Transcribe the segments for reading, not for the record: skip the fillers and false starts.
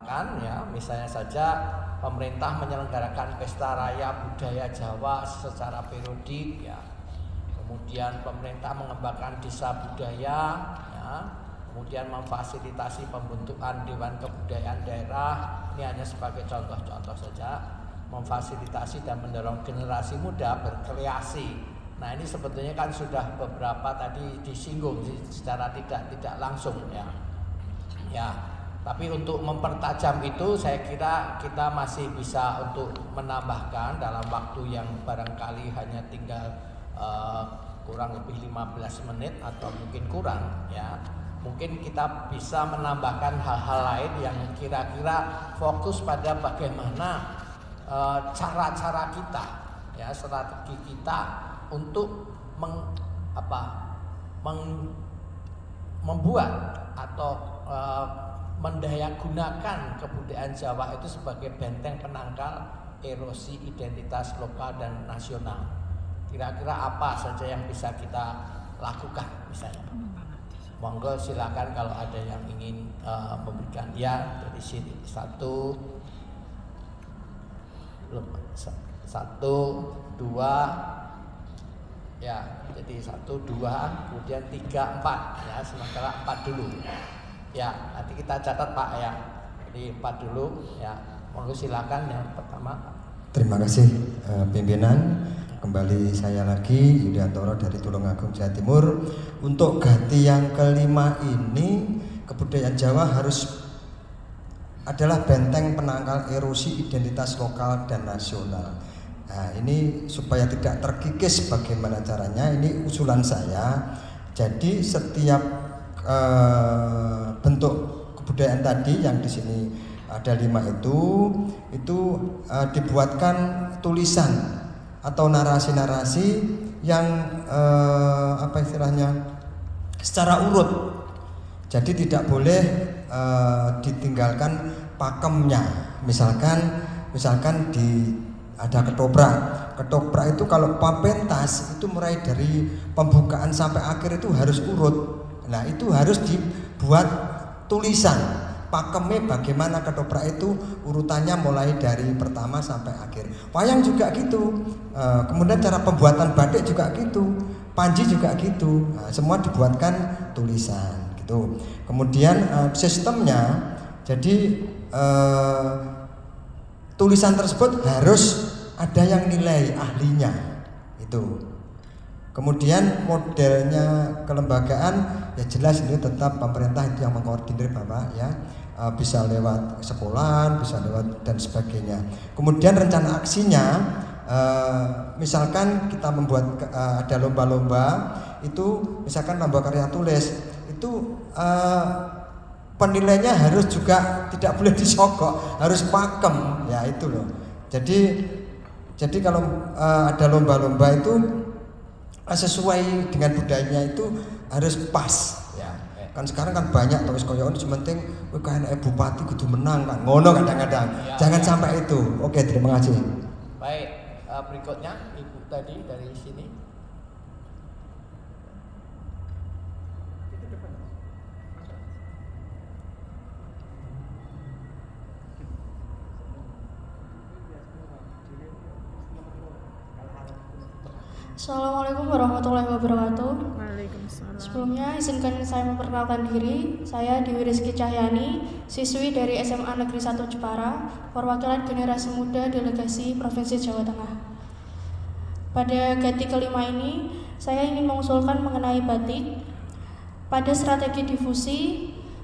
menambahkan ya, misalnya saja pemerintah menyelenggarakan pesta raya budaya Jawa secara periodik ya. Kemudian pemerintah mengembangkan desa budaya ya. Kemudian memfasilitasi pembentukan dewan kebudayaan daerah. Ini hanya sebagai contoh-contoh saja. Memfasilitasi dan mendorong generasi muda berkreasi. Nah, ini sebetulnya kan sudah beberapa tadi disinggung secara tidak langsung ya. Ya, tapi untuk mempertajam itu saya kira kita masih bisa untuk menambahkan dalam waktu yang barangkali hanya tinggal kurang lebih 15 menit atau mungkin kurang ya. Mungkin kita bisa menambahkan hal-hal lain yang kira-kira fokus pada bagaimana cara-cara kita ya, strategi kita untuk membuat atau mendayagunakan kebudayaan Jawa itu sebagai benteng penangkal erosi identitas lokal dan nasional. Kira-kira apa saja yang bisa kita lakukan misalnya? Monggo silakan kalau ada yang ingin memberikan ya dari sini. Satu, dua, ya. Jadi 1, 2, kemudian 3, 4 ya. Sementara 4 dulu. Ya, nanti kita catat Pak ya. Jadi 4 dulu ya. Monggo silakan yang pertama. Terima kasih pimpinan. Kembali saya lagi Yudiantoro dari Tulungagung, Jawa Timur. Untuk ganti yang kelima ini, kebudayaan Jawa harus adalah benteng penangkal erosi identitas lokal dan nasional. Nah, ini supaya tidak terkikis bagaimana caranya, ini usulan saya. Jadi setiap bentuk kebudayaan tadi yang di sini ada 5 itu dibuatkan tulisan atau narasi-narasi yang secara urut. Jadi tidak boleh ditinggalkan pakemnya. Misalkan ada ketoprak itu kalau pentas itu mulai dari pembukaan sampai akhir itu harus urut. Nah, itu harus dibuat tulisan. Pakemnya bagaimana ketoprak itu urutannya mulai dari pertama sampai akhir. Wayang juga gitu. Kemudian cara pembuatan batik juga gitu. Panji juga gitu. Nah, semua dibuatkan tulisan gitu. Kemudian sistemnya jadi tulisan tersebut harus ada yang nilai ahlinya itu. Kemudian modelnya kelembagaan ya jelas ini tetap pemerintah itu yang mengkoordinir Bapak ya. Bisa lewat sekolahan, bisa lewat dan sebagainya. Kemudian rencana aksinya, misalkan kita membuat ada lomba-lomba itu, misalkan lomba karya tulis itu penilainya harus juga tidak boleh disogok, harus pakem ya itu loh. Jadi kalau ada lomba-lomba itu sesuai dengan budayanya itu harus pas ya. Kan sekarang kan banyak tulis koyon sementing kayak bupati kudu menang kan ngono kadang-kadang ya, jangan sampai itu. Oke, terima kasih. Baik, berikutnya Ibu tadi dari sini. Assalamualaikum warahmatullahi wabarakatuh. Waalaikumsalam. Sebelumnya izinkan saya memperkenalkan diri. Saya Dewi Rizky Cahyani, siswi dari SMA Negeri 1 Jepara, perwakilan generasi muda delegasi Provinsi Jawa Tengah. Pada ganti kelima ini, saya ingin mengusulkan mengenai batik. Pada strategi difusi,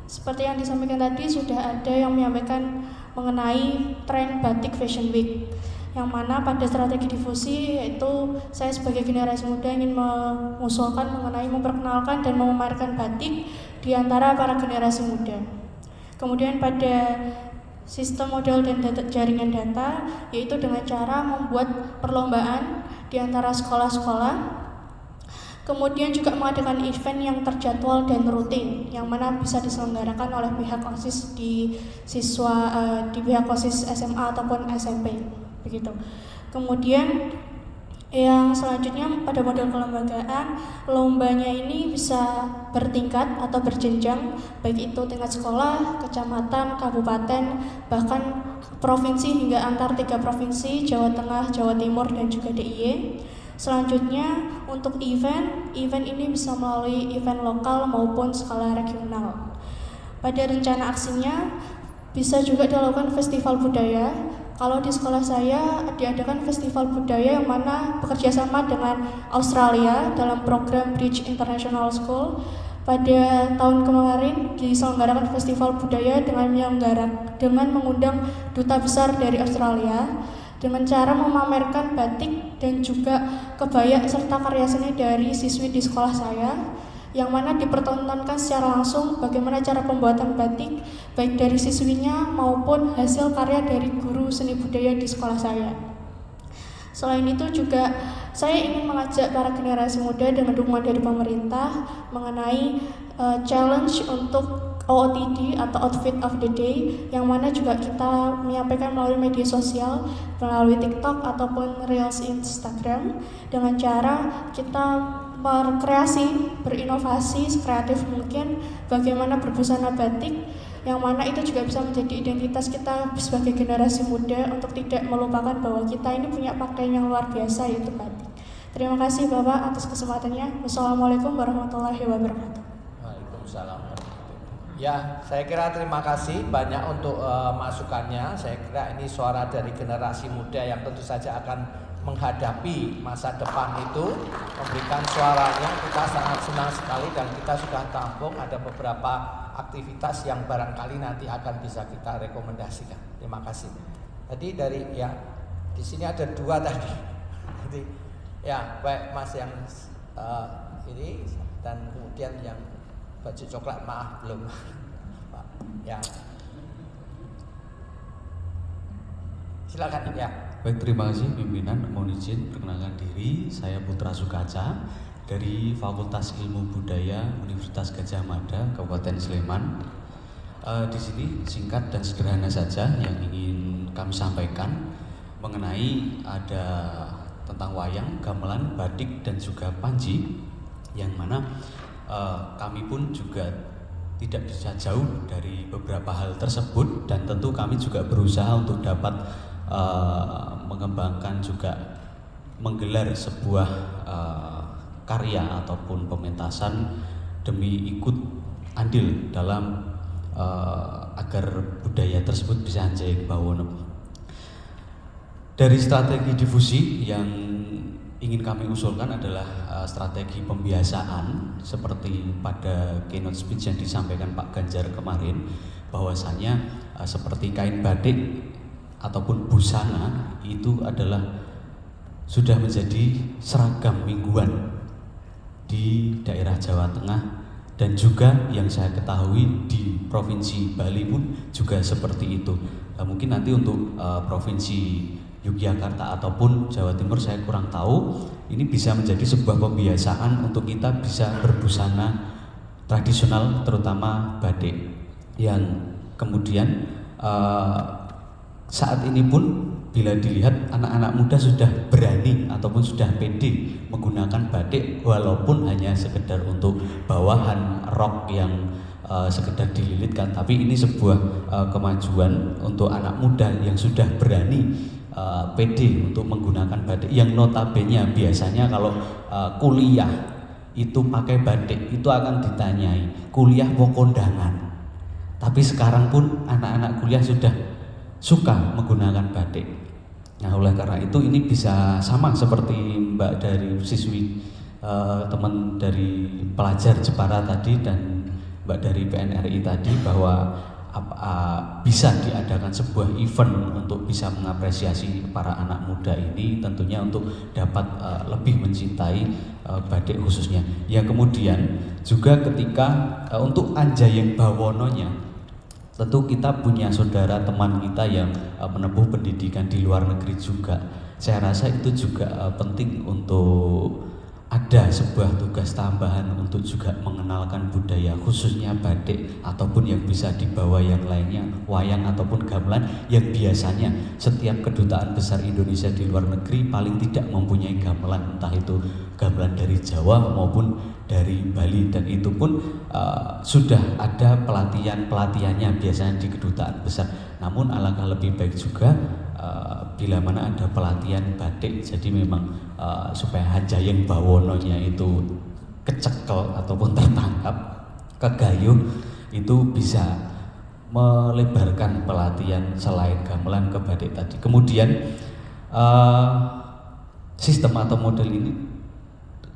seperti yang disampaikan tadi, sudah ada yang menyampaikan mengenai tren batik Fashion Week, yang mana pada strategi difusi yaitu saya sebagai generasi muda ingin mengusulkan mengenai memperkenalkan dan memamerkan batik di antara para generasi muda. Kemudian pada sistem model dan jaringan data yaitu dengan cara membuat perlombaan di antara sekolah-sekolah. Kemudian juga mengadakan event yang terjadwal dan rutin, yang mana bisa diselenggarakan oleh pihak OSIS di pihak OSIS SMA ataupun SMP, begitu. Kemudian Yang selanjutnya pada model kelembagaan, lombanya ini bisa bertingkat atau berjenjang, baik itu tingkat sekolah, kecamatan, kabupaten, bahkan provinsi hingga antar 3 provinsi, Jawa Tengah, Jawa Timur, dan juga DIY. Selanjutnya untuk event ini bisa melalui event lokal maupun skala regional. Pada rencana aksinya bisa juga dilakukan festival budaya. Kalau di sekolah saya diadakan festival budaya yang mana bekerja sama dengan Australia dalam program Bridge International School. Pada tahun kemarin diselenggarakan festival budaya dengan mengundang duta besar dari Australia dengan cara memamerkan batik dan juga kebaya serta karya seni dari siswi di sekolah saya, yang mana dipertontonkan secara langsung bagaimana cara pembuatan batik baik dari siswinya maupun hasil karya dari guru seni budaya di sekolah saya. Selain itu juga saya ingin mengajak para generasi muda dengan dukungan dari pemerintah mengenai challenge untuk OOTD atau Outfit of the Day, yang mana juga kita menyampaikan melalui media sosial, melalui TikTok ataupun Reels Instagram, dengan cara kita berkreasi, berinovasi sekreatif mungkin bagaimana berbusana batik, yang mana itu juga bisa menjadi identitas kita sebagai generasi muda untuk tidak melupakan bahwa kita ini punya pakaian yang luar biasa, yaitu batik. Terima kasih Bapak atas kesempatannya. Wassalamualaikum warahmatullahi wabarakatuh. Waalaikumsalam. Ya, saya kira terima kasih banyak untuk masukannya. Saya kira ini suara dari generasi muda yang tentu saja akan menghadapi masa depan itu, memberikan suaranya. Kita sangat senang sekali dan kita sudah tampung ada beberapa aktivitas yang barangkali nanti akan bisa kita rekomendasikan. Terima kasih. Tadi dari di sini ada 2 tadi. Jadi baik Mas yang ini dan kemudian yang baju coklat, maaf belum. Pak. Ya. Silakan ya. Baik, terima kasih pimpinan. Mohon izin perkenalkan diri, saya Putra Sukaca dari Fakultas Ilmu Budaya Universitas Gadjah Mada, Kabupaten Sleman. Di sini singkat dan sederhana saja yang ingin kami sampaikan mengenai ada tentang wayang, gamelan, batik dan juga panji, yang mana kami pun juga tidak bisa jauh dari beberapa hal tersebut, dan tentu kami juga berusaha untuk dapat mengembangkan juga menggelar sebuah karya ataupun pementasan demi ikut andil dalam agar budaya tersebut bisa anjay bawono. Dari strategi difusi yang ingin kami usulkan adalah strategi pembiasaan seperti pada keynote speech yang disampaikan Pak Ganjar kemarin, bahwasanya seperti kain batik ataupun busana itu adalah sudah menjadi seragam mingguan di daerah Jawa Tengah, dan juga yang saya ketahui di Provinsi Bali pun juga seperti itu. Mungkin nanti untuk Provinsi Yogyakarta ataupun Jawa Timur saya kurang tahu. Ini bisa menjadi sebuah pembiasaan untuk kita bisa berbusana tradisional, terutama batik, yang kemudian saat ini pun bila dilihat anak-anak muda sudah berani ataupun sudah pede menggunakan batik, walaupun hanya sekedar untuk bawahan rok yang sekedar dililitkan, tapi ini sebuah kemajuan untuk anak muda yang sudah berani pede untuk menggunakan batik, yang notabene biasanya kalau kuliah itu pakai batik itu akan ditanyai kuliah mau kondangan, tapi sekarang pun anak-anak kuliah sudah suka menggunakan batik. Nah, oleh karena itu ini bisa sama seperti Mbak dari siswi teman dari pelajar Jepara tadi dan Mbak dari PNRI tadi, bahwa bisa diadakan sebuah event untuk bisa mengapresiasi para anak muda ini, tentunya untuk dapat lebih mencintai batik khususnya. Ya, kemudian juga ketika untuk Anjayeng Bawononya, tentu kita punya saudara teman kita yang menempuh pendidikan di luar negeri juga. Saya rasa itu juga penting untuk ada sebuah tugas tambahan untuk juga mengenalkan budaya khususnya batik ataupun yang bisa dibawa yang lainnya, wayang ataupun gamelan yang biasanya setiap kedutaan besar Indonesia di luar negeri paling tidak mempunyai gamelan, entah itu gamelan dari Jawa maupun dari Bali, dan itu pun sudah ada pelatihannya biasanya di kedutaan besar. Namun alangkah lebih baik juga bila mana ada pelatihan batik, jadi memang supaya Hanjayeng Bawononya itu kecekel ataupun tertangkap, kegayuh, itu bisa melebarkan pelatihan selain gamelan ke batik tadi. Kemudian sistem atau model ini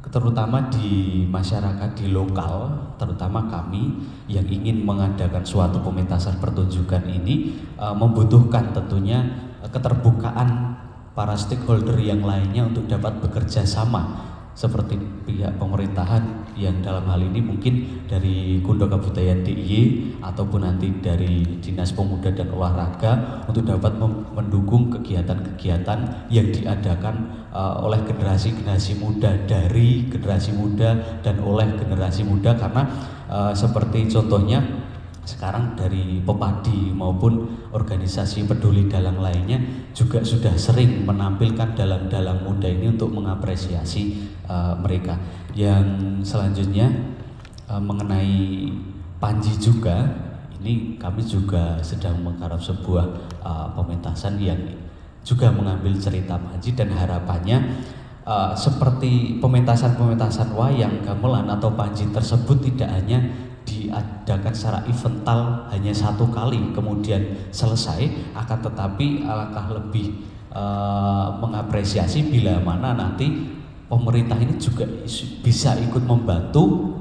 terutama di masyarakat, di lokal, terutama kami yang ingin mengadakan suatu pementasan pertunjukan ini membutuhkan tentunya keterbukaan para stakeholder yang lainnya untuk dapat bekerja sama, seperti pihak pemerintahan yang dalam hal ini mungkin dari Kundo Kabudayaan DIY ataupun nanti dari Dinas Pemuda dan Olahraga untuk dapat mendukung kegiatan-kegiatan yang diadakan oleh generasi-generasi muda, dari generasi muda dan oleh generasi muda, karena seperti contohnya sekarang dari Pepadi maupun organisasi peduli dalang lainnya juga sudah sering menampilkan dalang-dalang muda ini untuk mengapresiasi mereka. Yang selanjutnya mengenai Panji juga, ini kami juga sedang menggarap sebuah pementasan yang juga mengambil cerita Panji, dan harapannya seperti pementasan-pementasan wayang, gamelan atau Panji tersebut tidak hanya diadakan secara evental hanya satu kali kemudian selesai, akan tetapi alangkah lebih mengapresiasi bila mana nanti pemerintah ini juga bisa ikut membantu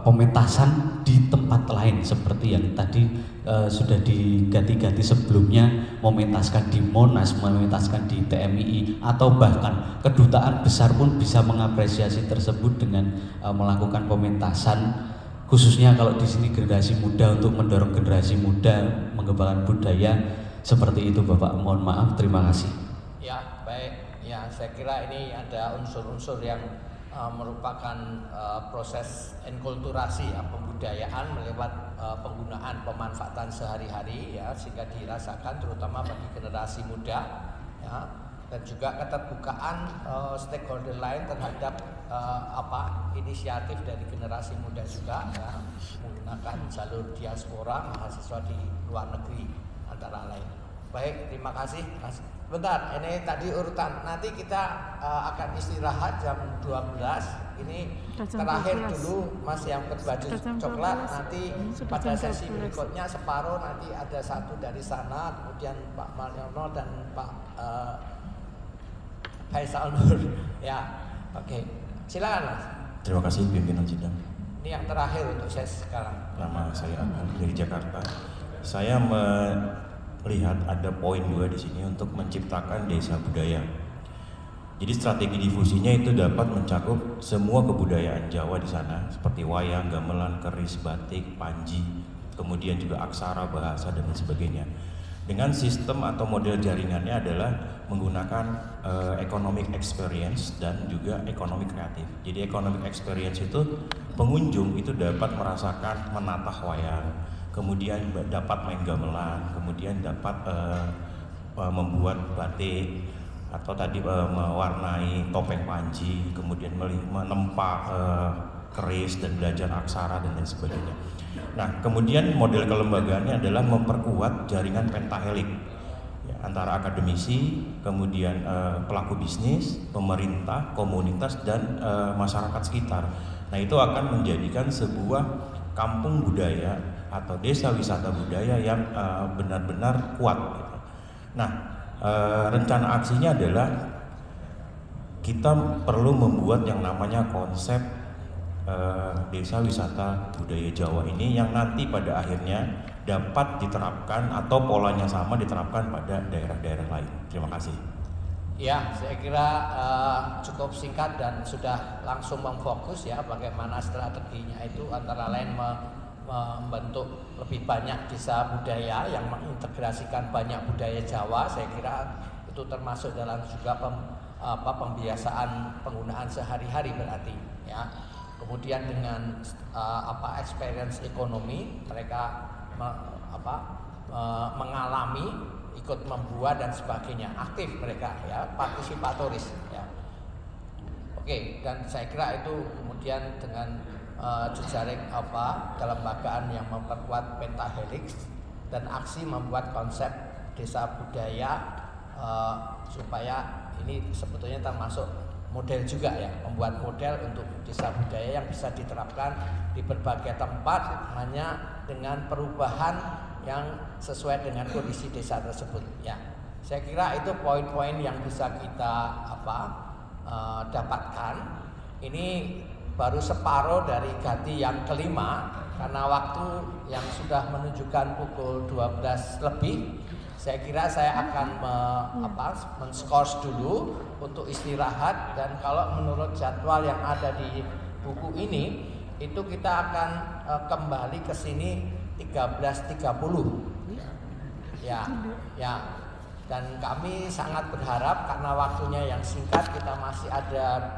pementasan di tempat lain, seperti yang tadi sudah diganti-ganti sebelumnya, mementaskan di Monas, mementaskan di TMII, atau bahkan kedutaan besar pun bisa mengapresiasi tersebut dengan melakukan pementasan, khususnya kalau di sini generasi muda, untuk mendorong generasi muda mengembangkan budaya. Seperti itu Bapak, mohon maaf, terima kasih. Ya, baik. Ya, saya kira ini ada unsur-unsur yang merupakan proses enkulturasi ya, pembudayaan lewat penggunaan pemanfaatan sehari-hari ya, sehingga dirasakan terutama bagi generasi muda ya, dan juga keterbukaan stakeholder lain terhadap inisiatif dari generasi muda juga ya, menggunakan jalur diaspora mahasiswa di luar negeri antara lain. Baik, terima kasih Mas. Bentar, ini tadi urutan. Nanti kita akan istirahat jam 12. Ini terakhir dulu Mas yang berbaju coklat. Nanti pada sesi berikutnya separuh, nanti ada satu dari sana, kemudian Pak Mariono dan Pak Faisal Nur. Ya, oke. Silakan Mas. Terima kasih pimpinan sidang. Ini yang terakhir untuk saya sekarang. Nama saya Agung dari Jakarta. Saya melihat ada poin 2 di sini untuk menciptakan desa budaya. Jadi strategi difusinya itu dapat mencakup semua kebudayaan Jawa di sana, seperti wayang, gamelan, keris, batik, panji, kemudian juga aksara, bahasa, dan sebagainya. Dengan sistem atau model jaringannya adalah menggunakan economic experience dan juga ekonomi kreatif. Jadi economic experience itu pengunjung itu dapat merasakan menatah wayang, kemudian dapat main gamelan, kemudian dapat membuat batik, atau tadi mewarnai topeng panji, kemudian menempa keris dan belajar aksara dan lain sebagainya. Nah, kemudian model kelembagaannya adalah memperkuat jaringan pentahelik ya, antara akademisi, kemudian pelaku bisnis, pemerintah, komunitas, dan masyarakat sekitar. Nah, itu akan menjadikan sebuah kampung budaya atau desa wisata budaya yang benar-benar kuat gitu. Nah, rencana aksinya adalah kita perlu membuat yang namanya konsep desa wisata budaya Jawa ini, yang nanti pada akhirnya dapat diterapkan atau polanya sama diterapkan pada daerah-daerah lain. Terima kasih. Ya, saya kira cukup singkat dan sudah langsung memfokus ya bagaimana strateginya itu, antara lain membentuk lebih banyak desa budaya yang mengintegrasikan banyak budaya Jawa. Saya kira itu termasuk dalam juga pembiasaan penggunaan sehari-hari berarti ya. Kemudian dengan experience ekonomi mereka mengalami, ikut membuat dan sebagainya, aktif mereka ya, partisipatoris ya. Oke, dan saya kira itu kemudian dengan jejaring kelembagaan yang memperkuat pentahelix dan aksi membuat konsep desa budaya supaya ini sebetulnya termasuk model juga ya, membuat model untuk desa budaya yang bisa diterapkan di berbagai tempat hanya dengan perubahan yang sesuai dengan kondisi desa tersebut ya. Saya kira itu poin-poin yang bisa kita dapatkan. Ini baru separuh dari ganti yang kelima karena waktu yang sudah menunjukkan pukul 12 lebih. Saya kira saya akan men-skors dulu untuk istirahat, dan kalau menurut jadwal yang ada di buku ini itu kita akan kembali ke sini 13.30 ya. Dan kami sangat berharap karena waktunya yang singkat kita masih ada